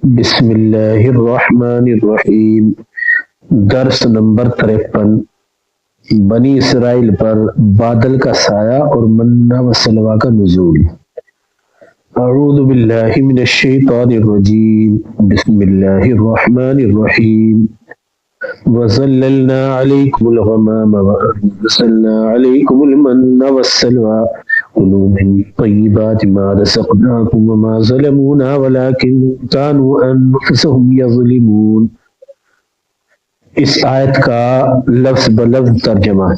بسم اللہ الرحمن الرحیم۔ درس نمبر 53، بنی اسرائیل پر بادل کا سایہ اور منہ و سلویٰ کا نزول۔ اعوذ باللہ من الشیطان الرجیم، بسم اللہ الرحمن الرحیم۔ وَظَلَّلْنَا عَلَيْكُمُ الْغَمَامَ وَأَنزَلْنَا عَلَيْكُمُ الْمَنَّ وَالسَّلْوَىٰ كُلُوا مِن طَيِّبَاتِ مَا رَزَقْنَاكُمْ وَمَا ظَلَمُونَا وَلَٰكِن كَانُوا أَنفُسَهُمْ يَظْلِمُونَ۔ اس آیت کا لفظ بلفظ ترجمہ۔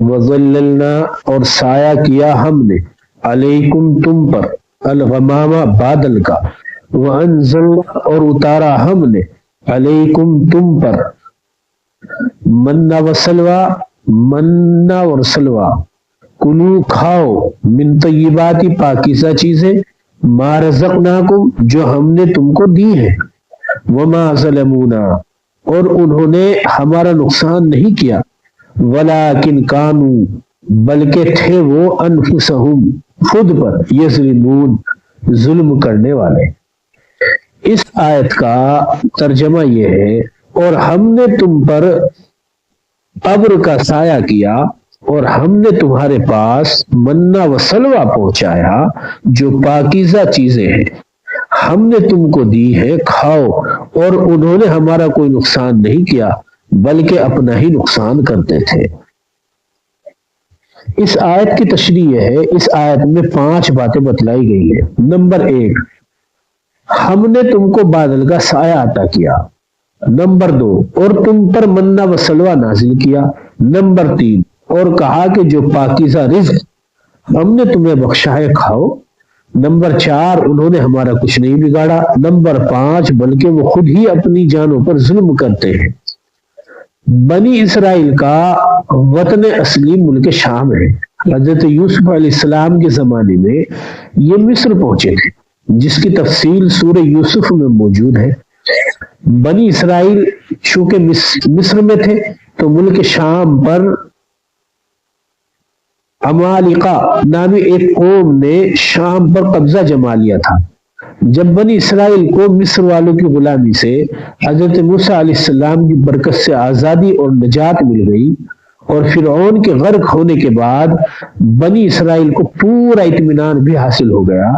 وَظَلَّلْنَا اور سایہ کیا ہم نے، علیکم تم پر، الغمامہ بادل کا، وَأَنزَلْنَا اور اتارا ہم نے، علیکم تم پر، منہ و سلویٰ منہ اور سلویٰ، کلو کھاؤ، من طیباتی پاکیزہ چیزیں، ما رزقناکم جو ہم نے تم کو دی ہیں، وما ظلمونا اور انہوں نے ہمارا نقصان نہیں کیا، ولیکن کانوا بلکہ تھے وہ، انفسہم خود پر، یظلمون ظلم کرنے والے۔ اس آیت کا ترجمہ یہ ہے، اور ہم نے تم پر ابر کا سایہ کیا اور ہم نے تمہارے پاس منہ و سلویٰ پہنچایا جو پاکیزہ چیزیں ہیں، ہم نے تم کو دی ہے، کھاؤ، اور انہوں نے ہمارا کوئی نقصان نہیں کیا بلکہ اپنا ہی نقصان کرتے تھے۔ اس آیت کی تشریح یہ ہے، اس آیت میں 5 باتیں بتلائی گئی ہیں۔ نمبر 1، ہم نے تم کو بادل کا سایہ عطا کیا۔ نمبر 2، اور تم پر منہ و سلویٰ نازل کیا۔ نمبر 3، اور کہا کہ جو پاکیزہ رزق ہم نے تمہیں بخشا ہے کھاؤ۔ نمبر 4، انہوں نے ہمارا کچھ نہیں بگاڑا۔ نمبر 5، بلکہ وہ خود ہی اپنی جانوں پر ظلم کرتے ہیں۔ بنی اسرائیل کا وطن اصلی ملک شام ہے۔ حضرت یوسف علیہ السلام کے زمانے میں یہ مصر پہنچے تھے، جس کی تفصیل سورہ یوسف میں موجود ہے۔ بنی اسرائیل چونکہ مصر میں تھے تو ملک شام پر عمالقہ نامی ایک قوم نے شام پر قبضہ جما لیا تھا۔ جب بنی اسرائیل کو مصر والوں کی غلامی سے حضرت موسیٰ علیہ السلام کی برکت سے آزادی اور نجات مل گئی، اور فرعون کے غرق ہونے کے بعد بنی اسرائیل کو پورا اطمینان بھی حاصل ہو گیا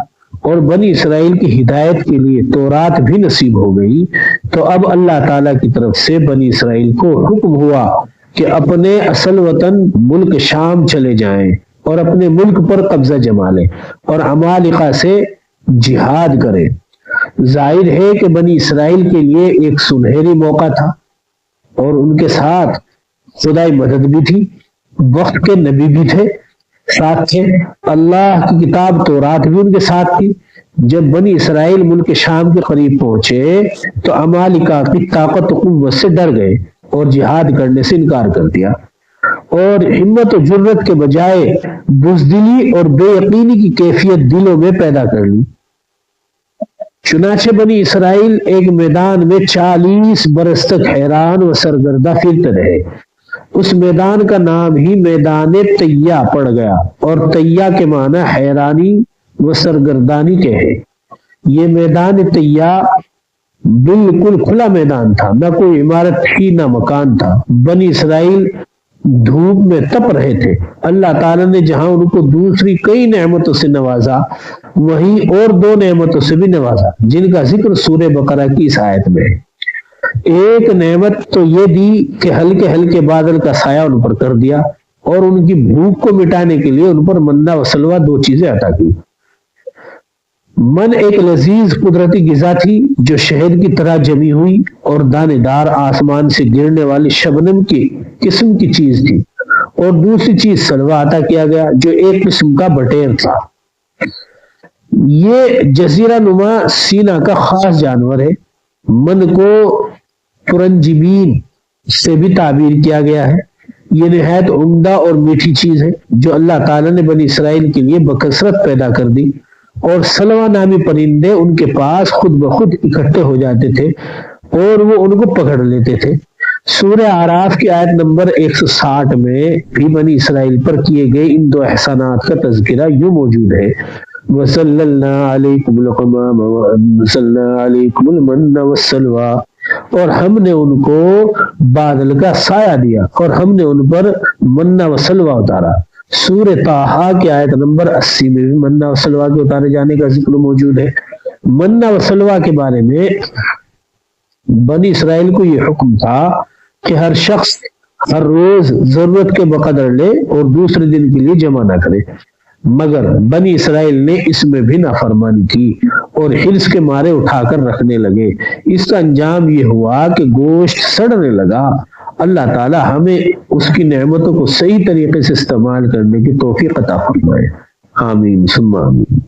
اور بنی اسرائیل کی ہدایت کے لیے تورات بھی نصیب ہو گئی، تو اب اللہ تعالیٰ کی طرف سے بنی اسرائیل کو حکم ہوا کہ اپنے اصل وطن ملک شام چلے جائیں اور اپنے ملک پر قبضہ جما لیں اور عمالقہ سے جہاد کریں۔ ظاہر ہے کہ بنی اسرائیل کے لیے ایک سنہری موقع تھا اور ان کے ساتھ خدائی مدد بھی تھی، وقت کے نبی بھی تھے، ساتھ تھے، اللہ کی کتاب تورات بھی ان کے ساتھ تھی۔ جب بنی اسرائیل ملک شام کے قریب پہنچے تو عمالقہ کی طاقت و قوت سے ڈر گئے اور جہاد کرنے سے انکار کر دیا، اور ہمت و جرت کے بجائے بزدلی اور بے یقینی کی کیفیت دلوں میں پیدا کر لی۔ چنانچہ بنی اسرائیل ایک میدان میں 40 برس تک حیران و سرگردہ پھرتے رہے۔ اس میدان کا نام ہی میدان طیہ پڑ گیا، اور طیہ کے معنی حیرانی و سرگردانی کے ہیں۔ یہ میدان طیہ بالکل کھلا میدان تھا، نہ کوئی عمارت تھی نہ مکان تھا۔ بنی اسرائیل دھوپ میں تپ رہے تھے۔ اللہ تعالیٰ نے جہاں ان کو دوسری کئی نعمتوں سے نوازا، وہیں اور 2 نعمتوں سے بھی نوازا، جن کا ذکر سورہ بقرہ کی اس آیت میں ہے۔ ایک نعمت تو یہ دی کہ ہلکے ہلکے بادل کا سایہ ان پر کر دیا، اور ان کی بھوک کو مٹانے کے لیے ان پر منہ و سلویٰ 2 چیزیں عطا کی۔ من ایک لذیذ قدرتی غذا تھی جو شہد کی طرح جمی ہوئی اور دانے دار آسمان سے گرنے والی شبنم کی قسم کی چیز تھی، اور دوسری چیز سلویٰ عطا کیا گیا جو ایک قسم کا بٹیر تھا۔ یہ جزیرہ نما سینا کا خاص جانور ہے۔ من کو پرنجبین سے بھی تعبیر کیا گیا ہے۔ یہ نہایت عمدہ اور میٹھی چیز ہے جو اللہ تعالیٰ نے بنی اسرائیل کے لیے بکثرت پیدا کر دی، اور سلویٰ نامی پرندے ان کے پاس خود بخود اکٹھے ہو جاتے تھے اور وہ ان کو پکڑ لیتے تھے۔ سورہ اعراف کی آیت نمبر 160 میں بھی بنی اسرائیل پر کیے گئے ان 2 احسانات کا تذکرہ یوں موجود ہے، وَسَلَّلْنَا عَلَيْكُمُ الْغَمَامَ وَأَنزَلْنَا عَلَيْكُمُ الْمَنَّ وَالسَّلْوَىٰ، اور ہم نے ان کو بادل کا سایہ دیا اور ہم نے ان پر منہ و سلوہ اتارا۔ سورہ طٰہٰ کی آیت نمبر 80 میں بھی منہ و سلوہ کے اتارے جانے کا ذکر موجود ہے۔ منہ و سلوہ کے بارے میں بنی اسرائیل کو یہ حکم تھا کہ ہر شخص ہر روز ضرورت کے بقدر لے اور دوسرے دن کے لیے جمع نہ کرے، مگر بنی اسرائیل نے اس میں بھی نافرمانی کی اور حرص کے مارے اٹھا کر رکھنے لگے۔ اس کا انجام یہ ہوا کہ گوشت سڑنے لگا۔ اللہ تعالی ہمیں اس کی نعمتوں کو صحیح طریقے سے استعمال کرنے کی توفیق عطا فرمائے۔ آمین ثم آمین۔